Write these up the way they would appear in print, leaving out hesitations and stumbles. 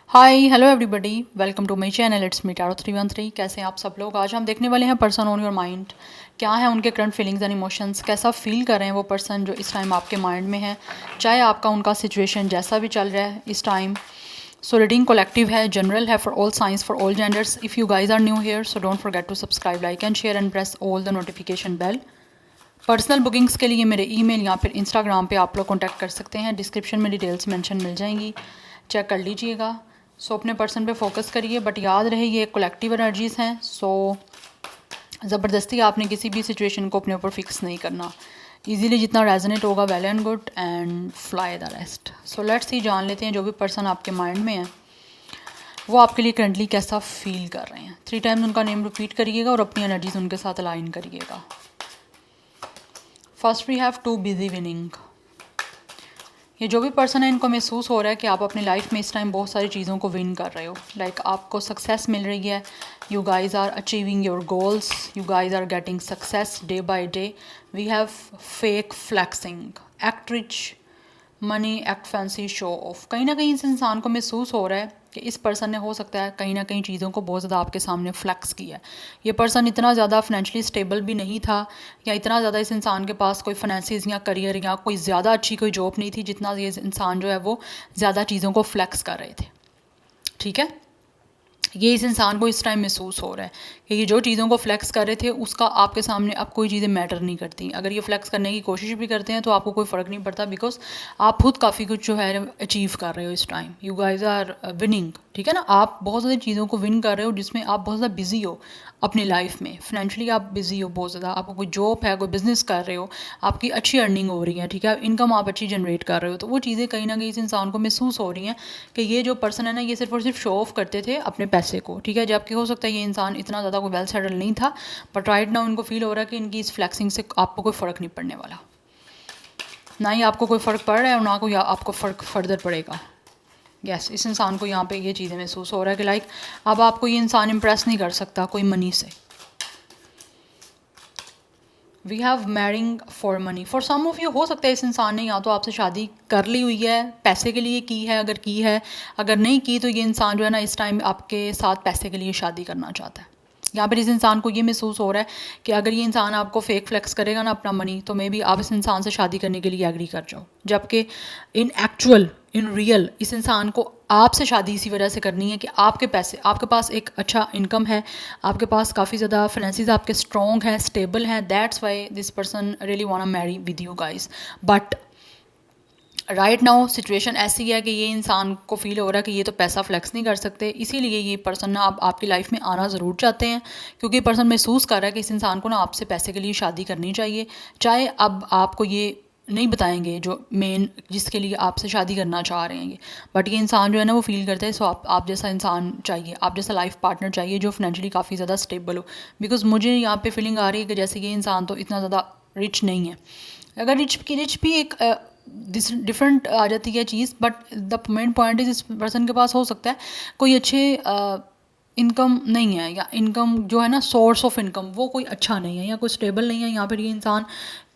Hi hello everybody, welcome to my channel. It's me Taro 313। कैसे हैं आप सब लोग। आज हम देखने वाले हैं पर्सन ऑन योर माइंड। क्या है उनके करंट फीलिंग्स एंड इमोशंस, कैसा फील कर रहे हैं वो पर्सन जो इस टाइम आपके माइंड में है, चाहे आपका उनका सिचुएशन जैसा भी चल रहा है इस टाइम। सो रीडिंग कलेक्टिव है, जनरल है, for all science, for all genders. If you guys are new here so don't forget to subscribe, like and share and press all the notification bell. Personal bookings के लिए मेरे email या फिर Instagram पे आप लोग contact कर सकते हैं। डिस्क्रिप्शन में डिटेल्स मेंशन मिल जाएंगी, चेक कर लीजिएगा। सो अपने पर्सन पे फोकस करिए, बट याद रहे ये कलेक्टिव एनर्जीज़ हैं। सो ज़बरदस्ती आपने किसी भी सिचुएशन को अपने ऊपर फिक्स नहीं करना। इजीली जितना रेजोनेट होगा well and good, and fly the rest. So let's सी, जान लेते हैं जो भी पर्सन आपके माइंड में है वो आपके लिए करंटली कैसा फील कर रहे हैं। 3 टाइम्स उनका नेम रिपीट करिएगा और अपनी एनर्जीज उनके साथ अलाइन करिएगा। First we have to busy winning. ये जो भी पर्सन है इनको महसूस हो रहा है कि आप अपनी लाइफ में इस टाइम बहुत सारी चीज़ों को विन कर रहे हो। लाइक आपको सक्सेस मिल रही है, you guys are achieving your goals, you guys are getting success day by day. We have fake flexing, act rich, money, act fancy, show off. कहीं ना कहीं इस इंसान को महसूस हो रहा है कि इस पर्सन ने हो सकता है कहीं ना कहीं चीज़ों को बहुत ज़्यादा आपके सामने फ्लैक्स किया है। ये पर्सन इतना ज़्यादा फाइनेंशियली स्टेबल भी नहीं था, या इतना ज़्यादा इस इंसान के पास कोई फाइनेंसिस या करियर या कोई ज़्यादा अच्छी कोई जॉब नहीं थी जितना ये इंसान जो है वो ज़्यादा चीज़ों को फ्लैक्स कर रहे थे। ठीक है, ये इस इंसान को इस टाइम महसूस हो रहा है कि ये जो चीज़ों को फ्लैक्स कर रहे थे उसका आपके सामने अब कोई चीज़ें मैटर नहीं करती। अगर ये फ्लैक्स करने की कोशिश भी करते हैं तो आपको कोई फ़र्क नहीं पड़ता, बिकॉज आप खुद काफ़ी कुछ जो है अचीव कर रहे हो इस time. You guys are winning. ठीक है ना, आप बहुत सारी चीज़ों को विन कर रहे हो जिसमें आप बहुत ज़्यादा बिजी हो अपनी लाइफ में। फाइनेंशियली आप बिजी हो बहुत ज़्यादा, आपको कोई जॉब है, कोई बिजनेस कर रहे हो, आपकी अच्छी अर्निंग हो रही है। ठीक है, इनकम आप अच्छी जनरेट कर रहे हो। तो वो चीज़ें कहीं ना कहीं इस इंसान को महसूस हो रही हैं कि ये जो पर्सन है ना ये सिर्फ और सिर्फ शो ऑफ करते थे अपने पैसे को। ठीक है, जबकि हो सकता है ये इंसान इतना ज़्यादा कोई वेल सेटल नहीं था, बट राइट नाउ इनको फील हो रहा है कि इनकी इस फ्लैक्सिंग से आपको कोई फ़र्क नहीं पड़ने वाला। ना ही आपको कोई फ़र्क पड़ रहा है और ना कोई आपको फ़र्क फर्दर पड़ेगा। यस, इस इंसान को यहाँ पे ये चीज़ें महसूस हो रहा है कि लाइक अब आपको ये इंसान इम्प्रेस नहीं कर सकता कोई मनी से। We have marrying for money. For some of you हो सकता है इस इंसान ने या तो आपसे शादी कर ली हुई है, पैसे के लिए की है, अगर की है। अगर नहीं की तो ये इंसान जो है ना इस टाइम आपके साथ पैसे के लिए शादी करना चाहता है। यहाँ पर इस इंसान को ये महसूस हो रहा है कि अगर ये इंसान आपको फेक फ्लेक्स करेगा ना अपना मनी, तो मे बी आप इस इंसान से शादी करने के लिए एग्री कर जाओ। जबकि इन एक्चुअल, इन रियल इस इंसान को आपसे शादी इसी वजह से करनी है कि आपके पैसे, आपके पास एक अच्छा इनकम है, आपके पास काफ़ी ज़्यादा फाइनेंसिस आपके स्ट्रॉन्ग हैं, स्टेबल हैं। That's why this person really want marry with you guys. But right now situation ऐसी है कि ये इंसान को फील हो रहा है कि ये तो पैसा फ्लेक्स नहीं कर सकते, इसीलिए ये पर्सन ना आप आपकी लाइफ में आना ज़रूर चाहते हैं, क्योंकि पर्सन महसूस कर रहा है कि इस इंसान को ना आपसे पैसे के लिए शादी करनी चाहिए। चाहे अब आपको ये नहीं बताएंगे जो मेन जिसके लिए आपसे शादी करना चाह रहे हैं ये, बट ये इंसान जो है ना वो फील करता है। सो आप जैसा इंसान चाहिए, आप जैसा लाइफ पार्टनर चाहिए जो फाइनेंशियली काफ़ी ज़्यादा स्टेबल हो। बिकॉज मुझे यहाँ पे फीलिंग आ रही है कि जैसे ये इंसान तो इतना ज़्यादा रिच नहीं है। अगर रिच भी एक डिफरेंट आ जाती है चीज़, but the main point is इस पर्सन के पास हो सकता है कोई अच्छे इनकम नहीं है, या इनकम जो है ना सोर्स ऑफ इनकम वो कोई अच्छा नहीं है या कोई स्टेबल नहीं है। यहाँ पर ये इंसान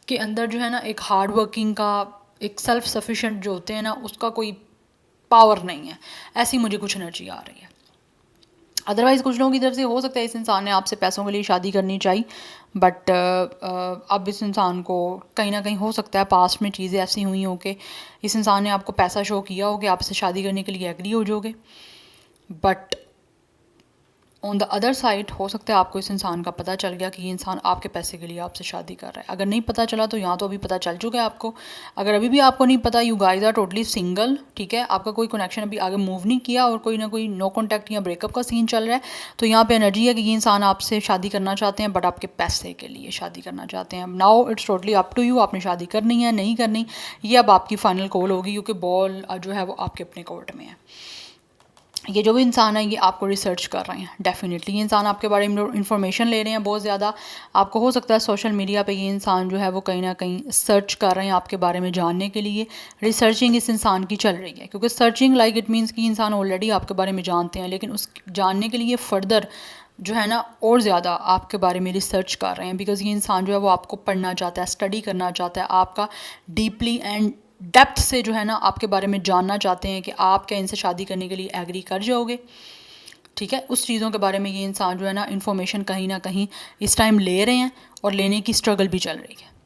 के अंदर जो है ना एक हार्ड वर्किंग का, एक सेल्फ सफिशेंट जो होते हैं ना उसका कोई पावर नहीं है। ऐसी मुझे कुछ एनर्जी आ रही है। अदरवाइज़ कुछ लोगों की तरफ से हो सकता है इस इंसान ने आपसे पैसों के लिए शादी करनी चाहिए, बट अब इस इंसान को कहीं ना कहीं हो सकता है पास्ट में चीज़ें ऐसी हुई हों कि इस इंसान ने आपको पैसा शो किया हो कि आपसे शादी करने के लिए एग्री हो जाओगे। But on the other side हो सकता है आपको इस इंसान का पता चल गया कि ये इंसान आपके पैसे के लिए आपसे शादी कर रहा है। अगर नहीं पता चला तो यहाँ तो अभी पता चल चुका है आपको। अगर अभी भी आपको नहीं पता, you guys are totally single. ठीक है, आपका कोई कनेक्शन अभी आगे मूव नहीं किया और कोई ना कोई नो कॉन्टैक्ट या ब्रेकअप का सीन चल रहा है, तो यहाँ पे एनर्जी है कि ये इंसान आपसे शादी करना चाहते हैं, बट आपके पैसे के लिए शादी करना चाहते हैं। Now it's totally up to you, आपने शादी करनी है नहीं करनी, ये अब आपकी फाइनल कॉल होगी, क्योंकि बॉल जो है वो आपके अपने कोर्ट में है। ये जो भी इंसान है ये आपको रिसर्च कर रहे हैं। डेफिनेटली ये इंसान आपके बारे में इंफॉर्मेशन ले रहे हैं बहुत ज़्यादा। आपको हो सकता है सोशल मीडिया पे ये इंसान जो है वो कहीं ना कहीं सर्च कर रहे हैं आपके बारे में जानने के लिए। रिसर्चिंग इस इंसान की चल रही है, क्योंकि सर्चिंग लाइक इट मीन्स कि इंसान ऑलरेडी आपके बारे में जानते हैं, लेकिन उस जानने के लिए फ़र्दर जो है ना और ज़्यादा आपके बारे में रिसर्च कर रहे हैं। बिकॉज़ ये इंसान जो है वो आपको पढ़ना चाहता है, स्टडी करना चाहता है, आपका डीपली एंड डेप्थ से जो है ना आपके बारे में जानना चाहते हैं कि आप क्या इनसे शादी करने के लिए एग्री कर जाओगे, ठीक है। उस चीज़ों के बारे में ये इंसान जो है ना इन्फॉर्मेशन कहीं ना कहीं इस टाइम ले रहे हैं और लेने की स्ट्रगल भी चल रही है।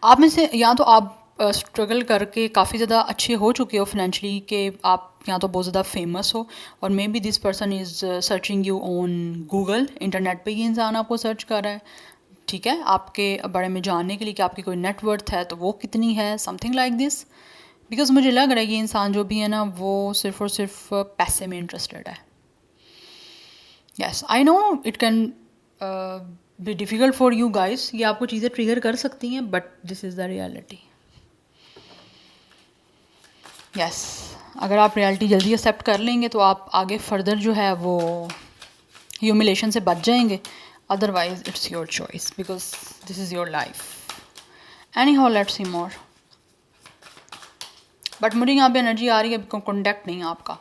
आप में से या तो आप स्ट्रगल करके काफ़ी ज़्यादा अच्छे हो चुके हो फाइनेंशियली कि आप या तो बहुत ज़्यादा फेमस हो, और may be this person is searching you on Google, internet पे ये इंसान आपको सर्च कर रहा है, ठीक है, आपके बारे में जानने के लिए कि आपकी कोई नेटवर्थ है तो वो कितनी है, समथिंग लाइक दिस। बिकॉज मुझे लग रहा है ये इंसान जो भी है ना वो सिर्फ और सिर्फ पैसे में इंटरेस्टेड है। Yes I know it can be difficult for you guys, ये आपको चीज़ें ट्रिगर कर सकती हैं, but this is the reality. Yes अगर आप रियलिटी जल्दी एक्सेप्ट कर लेंगे तो आप आगे फर्दर जो है वो ह्यूमिलेशन से बच जाएंगे, otherwise it's your choice because this is your life. Any how let's see more. But मुझे यहाँ पे एनर्जी आ रही है, कॉन्टैक्ट नहीं है आपका,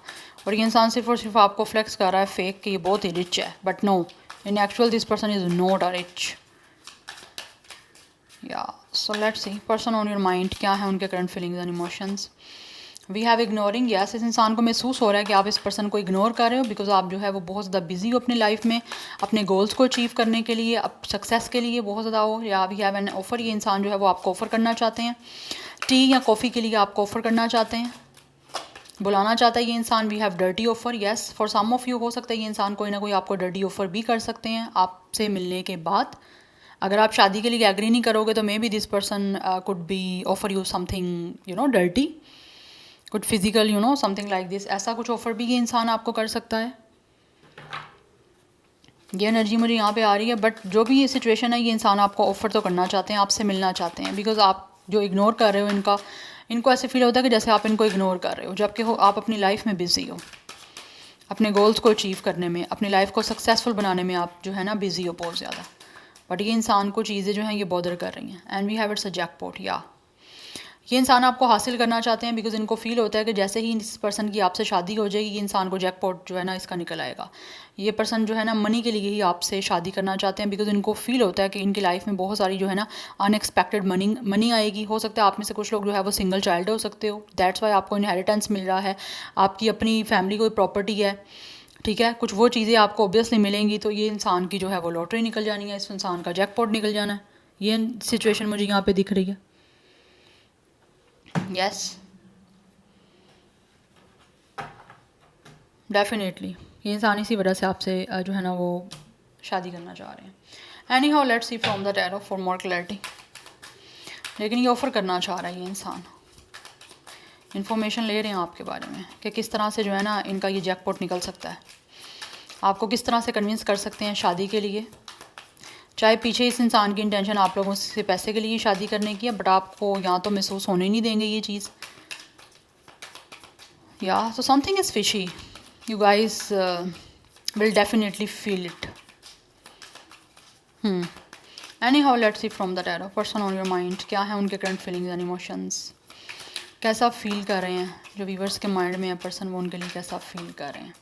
और ये इंसान सिर्फ और सिर्फ आपको फ्लेक्स कर रहा है फेक कि ये बहुत ही रिच है, but no, in actual this person is not a rich. Yeah so let's see person on your mind, क्या है उनके current feelings and emotions. We have ignoring, yes इस इंसान को महसूस हो रहा है कि आप इस पर्सन को इग्नोर कर रहे हो बिकॉज आप जो है वो बहुत ज़्यादा बिजी हो अपनी लाइफ में, अपने गोल्स को अचीव करने के लिए, सक्सेस के लिए बहुत ज़्यादा हो। या वी हैव एन ऑफ़र, ये इंसान जो है वो आपको ऑफ़र करना चाहते हैं, टी या कॉफ़ी के लिए आपको ऑफ़र करना चाहते हैं, बुलाना चाहता है ये इंसान। We have dirty offer, yes for some of you हो सकता है ये इंसान कोई ना कोई आपको डर्टी ऑफ़र भी कर सकते हैं आपसे मिलने के बाद। अगर आप शादी के लिए एग्री नहीं करोगे तो maybe this person could be offer you something you know dirty, कुछ physical you know something like this, ऐसा कुछ ऑफ़र भी ये इंसान आपको कर सकता है। ये एनर्जी मुझे यहाँ पे आ रही है, बट जो भी ये सिचुएशन है ये इंसान आपको ऑफ़र तो करना चाहते हैं, आपसे मिलना चाहते हैं, बिकॉज आप जो इग्नोर कर रहे हो इनको ऐसे फील होता है कि जैसे आप इनको इग्नोर कर रहे हो, जबकि आप अपनी लाइफ में बिज़ी हो, अपने गोल्स को अचीव करने में, अपनी लाइफ को सक्सेसफुल बनाने में आप जो है ना बिज़ी हो बहुत ज़्यादा। बट ये इंसान को चीज़ें जो हैं ये बॉदर कर रही हैं, and we have it's a jackpot. या ये इंसान आपको हासिल करना चाहते हैं बिकॉज इनको फील होता है कि जैसे ही इस पर्सन की आपसे शादी हो जाएगी ये इंसान को जैकपॉट जो है ना इसका निकल आएगा। ये पर्सन जो है ना मनी के लिए ही आपसे शादी करना चाहते हैं बिकॉज इनको फील होता है कि इनकी लाइफ में बहुत सारी जो है ना अनएक्सपेक्टेड मनी आएगी। हो सकता है आप में से कुछ लोग जो है वो सिंगल चाइल्ड हो सकते हो, दैट्स वाई आपको इनहेरिटेंस मिल रहा है, आपकी अपनी फैमिली कोई प्रॉपर्टी है, ठीक है, कुछ वो चीज़ें आपको ऑब्वियसली मिलेंगी, तो ये इंसान की जो है वो लॉटरी निकल जानी है, इस इंसान का जैकपॉट निकल जाना है। ये सिचुएशन मुझे यहाँ पे दिख रही है। यस डेफिनेटली ये इंसान इसी वजह से आपसे जो है ना वो शादी करना चाह रहे हैं। Any how let's see from the tarot for more clarity. लेकिन ये ऑफ़र करना चाह रहा है ये इंसान, इन्फॉर्मेशन ले रहे हैं आपके बारे में कि किस तरह से जो है ना इनका ये जैकपॉट निकल सकता है, आपको किस तरह से कन्विंस कर सकते हैं शादी के लिए। चाहे पीछे इस इंसान की इंटेंशन आप लोगों से पैसे के लिए शादी करने की है, बट आपको यहाँ तो महसूस होने नहीं देंगे ये चीज़। या so something is fishy, you guys will definitely feel it. Any how let's see from the tarot person on your mind, क्या है उनके करंट फीलिंग्स एंड इमोशंस, कैसा फील कर रहे हैं जो व्यूवर्स के माइंड में है पर्सन, वो उनके लिए कैसा फील कर रहे हैं।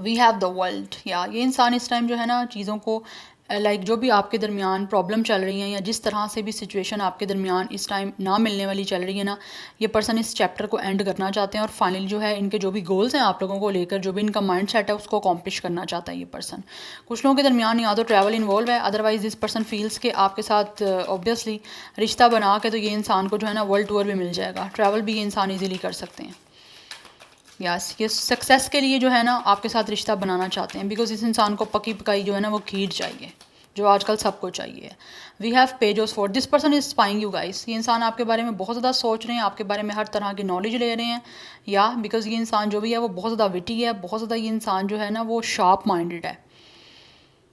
वी हैव द वर्ल्ड, या ये इंसान इस टाइम जो है ना चीज़ों को लाइक जो भी आपके दरमियान प्रॉब्लम चल रही हैं या जिस तरह से भी सिचुएशन आपके दरमियान इस टाइम ना मिलने वाली चल रही है ना, ये पर्सन इस चैप्टर को एंड करना चाहते हैं और फाइनली जो है इनके जो भी गोल्स हैं आप लोगों को लेकर, जो भी इनका माइंड सेट है उसको अकॉम्प्लिश करना चाहता है ये पर्सन। कुछ लोगों के दरमियान या तो ट्रैवल इन्वॉल्व है, अदरवाइज दिस पर्सन फील्स के आपके साथ ऑब्वियसली रिश्ता बना के तो ये इंसान को जो है ना वर्ल्ड टूर भी मिल जाएगा, ट्रैवल भी ये इंसान ईजिली कर सकते हैं। यस ये सक्सेस के लिए जो है ना आपके साथ रिश्ता बनाना चाहते हैं बिकॉज इस इंसान को पकी पकाई जो है ना वो खीर चाहिए, जो आजकल सबको चाहिए। We have pages for, this person is spying you guys, ये इंसान आपके बारे में बहुत ज़्यादा सोच रहे हैं, आपके बारे में हर तरह की नॉलेज ले रहे हैं। या बिकॉज ये इंसान जो भी है वो बहुत ज़्यादा विटी है, बहुत ज़्यादा ये इंसान जो है ना वो शार्प माइंडेड है,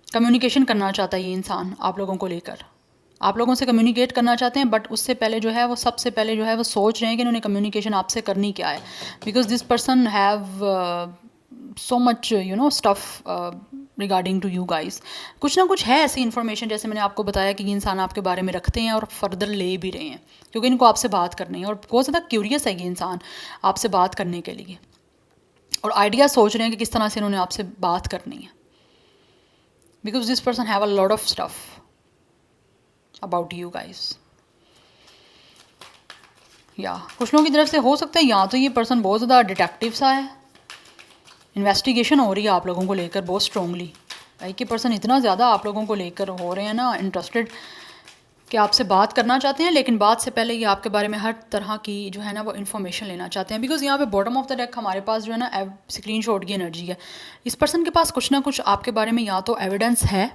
कम्युनिकेशन करना चाहता है ये इंसान आप लोगों को लेकर, आप लोगों से कम्युनिकेट करना चाहते हैं, बट उससे पहले जो है वो सबसे पहले जो है वो सोच रहे हैं कि उन्होंने कम्युनिकेशन आपसे करनी क्या है। Because this person have so much you know stuff regarding to you guys, कुछ ना कुछ है ऐसी इन्फॉर्मेशन जैसे मैंने आपको बताया कि ये इंसान आपके बारे में रखते हैं और फर्दर ले भी रहे हैं क्योंकि इनको आपसे बात करनी है और बहुत ज़्यादा क्यूरियस है ये इंसान आपसे बात करने के लिए, और आइडिया सोच रहे हैं कि किस तरह से इन्होंने आपसे बात करनी है। Because this person have a lot of stuff about you guys. या कुछ लोगों की तरफ से हो सकता है या तो ये पर्सन बहुत ज़्यादा डिटेक्टिव सा है, इन्वेस्टिगेशन हो रही है आप लोगों को लेकर बहुत स्ट्रांगली। एक ये पर्सन इतना ज़्यादा आप लोगों को लेकर हो रहे हैं ना इंटरेस्टेड कि आपसे बात करना चाहते हैं, लेकिन बात से पहले ये आपके बारे में हर तरह की जो है ना वो इन्फॉर्मेशन लेना चाहते हैं। बिकॉज यहाँ पे बॉटम ऑफ द डेक हमारे पास जो है ना स्क्रीन शॉट की एनर्जी है। इस पर्सन के पास कुछ ना कुछ आपके बारे में या तो एविडेंस है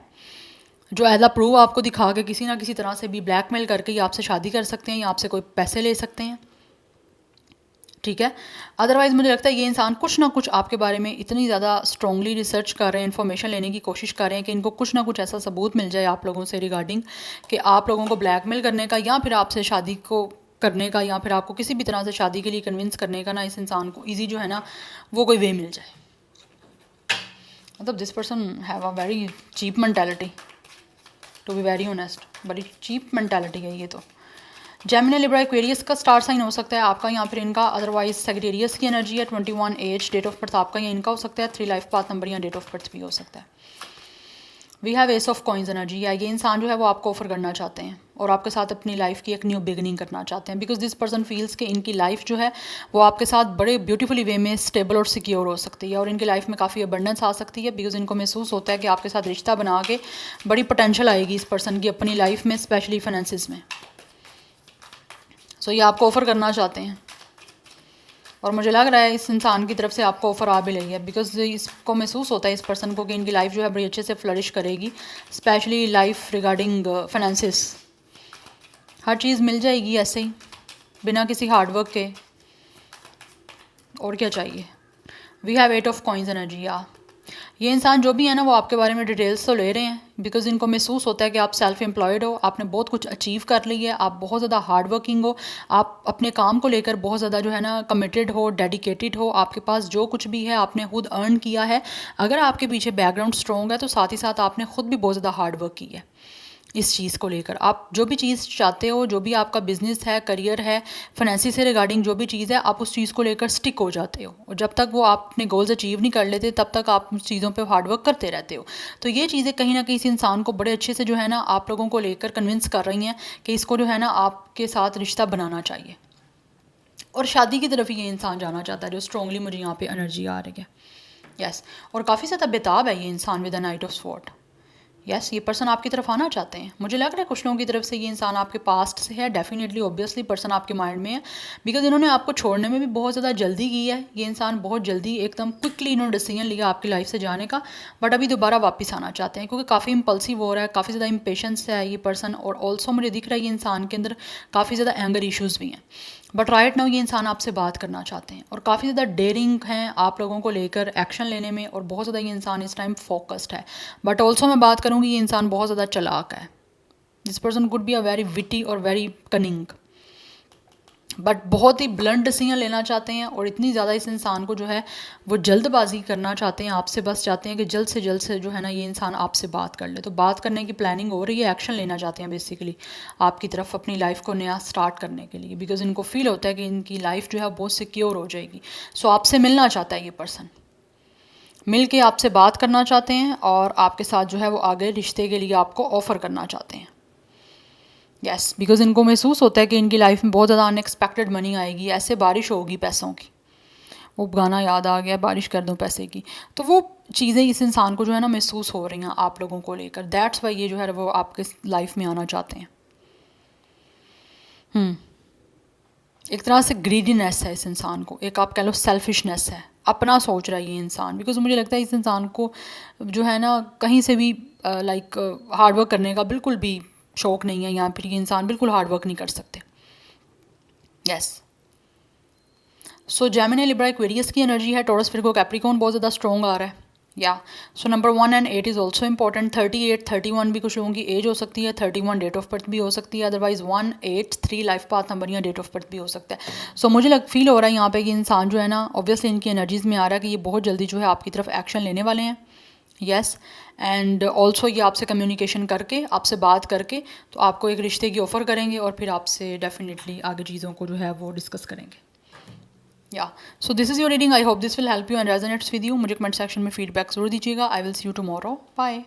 जो एज अ प्रूव आपको दिखा के किसी ना किसी तरह से भी ब्लैकमेल करके या आपसे शादी कर सकते हैं या आपसे कोई पैसे ले सकते हैं, ठीक है। अदरवाइज़ मुझे लगता है ये इंसान कुछ ना कुछ आपके बारे में इतनी ज़्यादा स्ट्रांगली रिसर्च कर रहे हैं, इन्फॉर्मेशन लेने की कोशिश कर रहे हैं कि इनको कुछ ना कुछ ऐसा सबूत मिल जाए आप लोगों से रिगार्डिंग कि आप लोगों को ब्लैकमेल करने का या फिर आपसे शादी को करने का या फिर आपको किसी भी तरह से शादी के लिए कन्विंस करने का ना इस इंसान को ईजी जो है ना वो कोई वे मिल जाए। मतलब this person have a very cheap mentality, to be very honest, बड़ी चीप मेंटालिटी है ये तो। जेमिनी, लिब्रा, एक्वेरियस का स्टार साइन हो सकता है आपका यहाँ पर इनका, अदरवाइज सेजिटेरियस की एनर्जी है। 21 एज, डेट ऑफ बर्थ आपका या इनका हो सकता है। 3 लाइफ पाथ नंबर या डेट ऑफ बर्थ भी हो सकता है। We have ace of coins energy है। ये इंसान जो है वो आपको ऑफर करना चाहते हैं और आपके साथ अपनी लाइफ की एक न्यू बिगनिंग करना चाहते हैं। बिकॉज दिस पर्सन फील्स कि इनकी लाइफ जो है वो आपके साथ बड़े ब्यूटीफुली वे में स्टेबल और सिक्योर हो सकती है और इनकी लाइफ में काफ़ी अबंडेंस आ सकती है। बिकॉज इनको महसूस होता है कि आपके साथ रिश्ता बना के बड़ी पोटेंशियल आएगी इस पर्सन की अपनी लाइफ में, स्पेशली फाइनेंसिस में। सो ये आपको ऑफ़र करना चाहते हैं और मुझे लग रहा है इस इंसान की तरफ से आपको ऑफ़र आ भी रही है। बिकॉज इसको महसूस होता है इस पर्सन को कि इनकी लाइफ जो है बड़ी अच्छे से फ्लरिश करेगी, स्पेशली लाइफ रिगार्डिंग फाइनेंसिस। हर चीज़ मिल जाएगी ऐसे ही बिना किसी हार्डवर्क के, और क्या चाहिए। We have 8 of coins energy. या ये इंसान जो भी है ना वो आपके बारे में डिटेल्स तो ले रहे हैं बिकॉज इनको महसूस होता है कि आप सेल्फ एम्प्लॉयड हो, आपने बहुत कुछ अचीव कर ली है, आप बहुत ज़्यादा हार्ड वर्किंग हो, आप अपने काम को लेकर बहुत ज़्यादा जो है ना कमिटेड हो, डेडिकेटेड हो, आपके पास जो कुछ भी है आपने खुद अर्न किया है। अगर आपके पीछे बैकग्राउंड स्ट्रॉन्ग है तो साथ ही साथ आपने खुद भी बहुत ज़्यादा हार्ड वर्क की है इस चीज़ को लेकर। आप जो भी चीज़ चाहते हो, जो भी आपका बिजनेस है, करियर है, फाइनेंसी से रिगार्डिंग जो भी चीज़ है, आप उस चीज़ को लेकर स्टिक हो जाते हो और जब तक वो आप अपने गोल्स अचीव नहीं कर लेते तब तक आप उस चीज़ों पे हार्डवर्क करते रहते हो। तो ये चीज़ें कहीं ना कहीं इस इंसान को बड़े अच्छे से जो है ना आप लोगों को लेकर कन्विंस कर रही हैं कि इसको जो है ना आपके साथ रिश्ता बनाना चाहिए और शादी की तरफ ये इंसान जाना चाहता है, जो स्ट्रॉन्गली मुझे यहाँ पे एनर्जी आ रही है। यस, और काफ़ी ज़्यादा बेताब है ये इंसान with the night of sword. Yes, ये पर्सन आपकी तरफ आना चाहते हैं। मुझे लग रहा है कुछ लोगों की तरफ से ये इंसान आपके पास्ट से है, डेफिनेटली ऑब्वियसली पर्सन आपके माइंड में है बिकॉज इन्होंने आपको छोड़ने में भी बहुत ज़्यादा जल्दी की है। ये इंसान बहुत जल्दी एकदम क्विकली इन्होंने डिसीजन लिया आपकी लाइफ से जाने का, बट अभी दोबारा वापस आना चाहते हैं क्योंकि काफ़ी इम्पल्सिव हो रहा है, काफ़ी ज़्यादा इम्पेशंस है ये पर्सन और ऑल्सो मुझे दिख रहा है ये इंसान के अंदर काफ़ी ज़्यादा एंगर इशूज़ भी हैं। बट राइट नाउ ये इंसान आपसे बात करना चाहते हैं और काफ़ी ज़्यादा डेयरिंग हैं आप लोगों को लेकर एक्शन लेने में और बहुत ज़्यादा ये इंसान इस टाइम फोकस्ड है। बट ऑल्सो मैं बात करूँगी ये इंसान बहुत ज़्यादा चालाक है। This person could be a very witty और वेरी कनिंग, बट बहुत ही ब्लंट डिसीजन लेना चाहते हैं और इतनी ज़्यादा इस इंसान को जो है वो जल्दबाजी करना चाहते हैं आपसे, बस चाहते हैं कि जल्द से जो है ना ये इंसान आपसे बात कर ले। तो बात करने की प्लानिंग हो रही है, एक्शन लेना चाहते हैं बेसिकली आपकी तरफ अपनी लाइफ को नया स्टार्ट करने के लिए बिकॉज इनको फील होता है कि इनकी लाइफ जो है बहुत सिक्योर हो जाएगी। सो आपसे मिलना चाहता है ये पर्सन, मिल के आपसे बात करना चाहते हैं और आपके साथ जो है वो आगे रिश्ते के लिए आपको ऑफ़र करना चाहते हैं। यस, बिकॉज इनको महसूस होता है कि इनकी लाइफ में बहुत ज़्यादा अनएक्सपेक्टेड मनी आएगी, ऐसे बारिश होगी पैसों की। वो गाना याद आ गया, बारिश कर दूं पैसे की। तो वो चीज़ें इस इंसान को जो है ना महसूस हो रही हैं आप लोगों को लेकर, दैट्स वाई ये जो है वो आपके लाइफ में आना चाहते हैं। एक तरह से ग्रीडीनेस है इस इंसान को, एक आप कह लो सेल्फिशनेस है, अपना सोच रहा है ये इंसान। बिकॉज मुझे लगता है इस इंसान को जो है ना कहीं से भी लाइक हार्डवर्क करने का बिल्कुल भी शौक नहीं है, या फिर ये इंसान बिल्कुल हार्डवर्क नहीं कर सकते। यस, सो जेमिनी, लिब्रा, एक्वेरियस की एनर्जी है। टॉरस, विर्गो, कैप्रिकॉर्न बहुत ज़्यादा स्ट्रॉन्ग आ रहा है। या so number 1 and 8 is also important. 38, 31 भी कुछ लोगों की एज हो सकती है, 31 डेट ऑफ बर्थ भी हो सकती है, अदरवाइज 1, 8, 3 लाइफ पाथ नंबर या डेट ऑफ बर्थ भी हो सकता है। सो मुझे फील हो रहा है यहाँ पे कि इंसान जो है ना ऑब्वियसली इनकी एनर्जीज़ में आ रहा है कि ये बहुत जल्दी जो है आपकी तरफ एक्शन लेने वाले हैं। यस, एंड ऑल्सो ये आपसे कम्युनिकेशन करके, आपसे बात करके तो आपको एक रिश्ते की ऑफ़र करेंगे और फिर आपसे डेफिनेटली आगे चीज़ों को जो है वो डिस्कस करेंगे। या so this is your reading, I hope this will help you and resonates with you. मुझे कमेंट सेक्शन में फीडबैक जरूर दीजिएगा। I will see you tomorrow, bye.